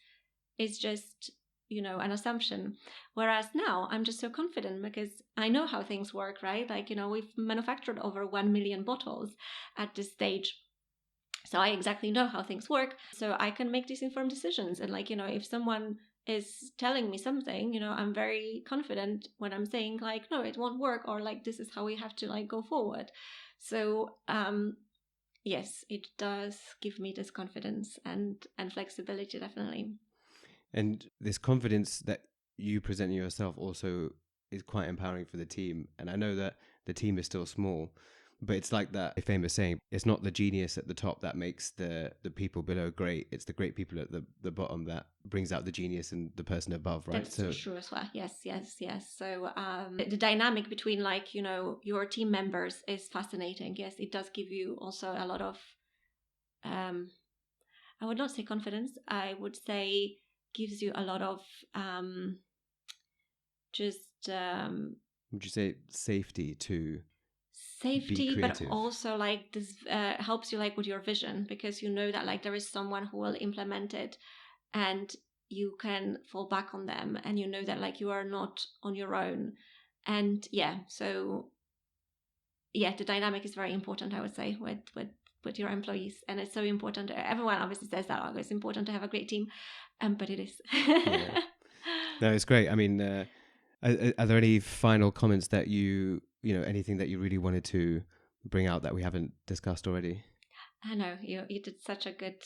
it's just an assumption. Whereas now I'm just so confident because I know how things work, right? Like we've manufactured over 1 million bottles at this stage. So I exactly know how things work. So I can make these informed decisions. And like, if someone is telling me something, I'm very confident when I'm saying like, no, it won't work, or like, this is how we have to like go forward. So, yes, it does give me this confidence and flexibility, definitely. And this confidence that you present yourself also is quite empowering for the team. And I know that the team is still small, but it's like that famous saying, it's not the genius at the top that makes the people below great. It's the great people at the bottom that brings out the genius in the person above, right? That's so true as well. Yes. So the dynamic between like, your team members is fascinating. Yes, it does give you also a lot of, I would not say confidence. I would say gives you a lot of would you say safety to safety, but also like this helps you like with your vision, because you know that like there is someone who will implement it and you can fall back on them, and you know that like you are not on your own. And so the dynamic is very important, I would say, with your employees. And it's so important. Everyone obviously says that it's important to have a great team, but it is. No, it's great. I mean, are there any final comments that anything that you really wanted to bring out that we haven't discussed already? I know you did such a good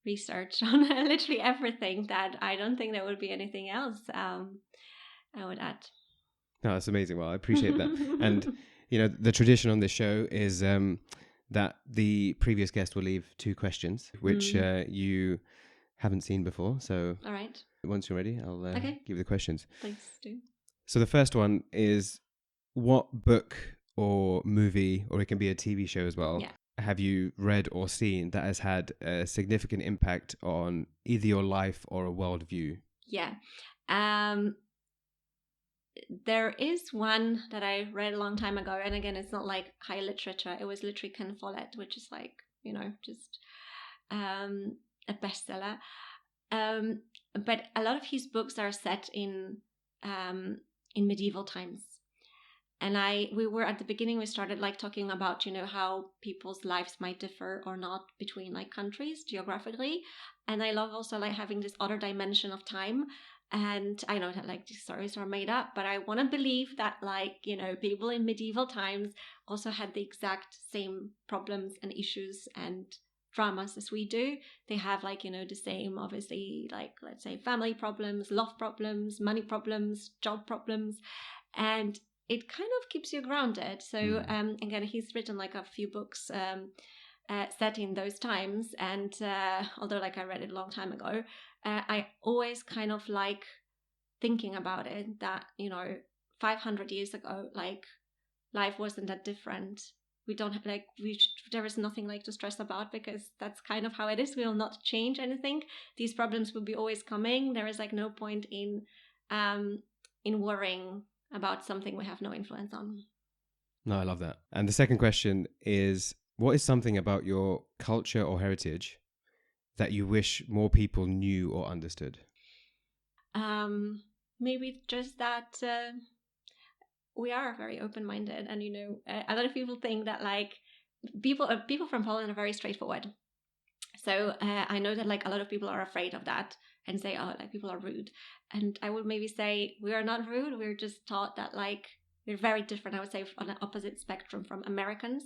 research on literally everything that I don't think there would be anything else I would add. No, that's amazing. Well, I appreciate that. And the tradition on this show is that the previous guest will leave 2 questions, which you haven't seen before. So all right, once you're ready, I'll give you the questions. Please do. So the first one is, what book or movie, or it can be a TV show as well, have you read or seen that has had a significant impact on either your life or a worldview? Yeah. There is one that I read a long time ago, and again, it's not like high literature. It was literally Ken Follett, which is like, just a bestseller. But a lot of his books are set in medieval times. And we were at the beginning, we started like talking about, how people's lives might differ or not between like countries geographically. And I love also like having this other dimension of time. And I know that like these stories are made up, but I want to believe that like, people in medieval times also had the exact same problems and issues and dramas as we do. They have like, the same, obviously, like, let's say family problems, love problems, money problems, job problems. And it kind of keeps you grounded. So again, he's written like a few books set in those times. And although like I read it a long time ago, I always kind of like thinking about it that, 500 years ago, like life wasn't that different. We don't have like, there is nothing like to stress about, because that's kind of how it is. We will not change anything. These problems will be always coming. There is like no point in worrying about something we have no influence on. No, I love that. And the second question is, what is something about your culture or heritage that you wish more people knew or understood? Maybe just that we are very open-minded, and a lot of people think that like people from Poland are very straightforward. So I know that like a lot of people are afraid of that and say, oh, like people are rude. And I would maybe say we are not rude. We're just taught that like we're very different. I would say on an opposite spectrum from Americans.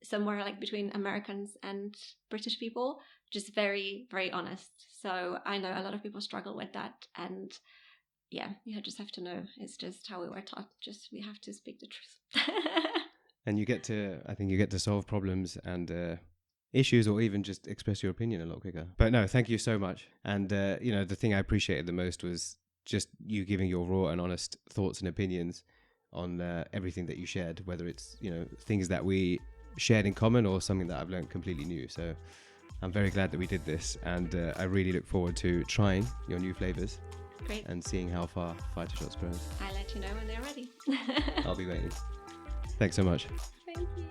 Somewhere like between Americans and British people, just very, very honest. So I know a lot of people struggle with that. And you just have to know. It's just how we were taught. Just we have to speak the truth. And I think you get to solve problems and issues, or even just express your opinion a lot quicker. But no, thank you so much. And the thing I appreciated the most was just you giving your raw and honest thoughts and opinions on everything that you shared, whether it's things that we shared in common or something that I've learned completely new. So I'm very glad that we did this, and I really look forward to trying your new flavors. Great. And seeing how far Figther Shots grows. I'll let you know when they're ready. I'll be waiting. Thanks so much. Thank you.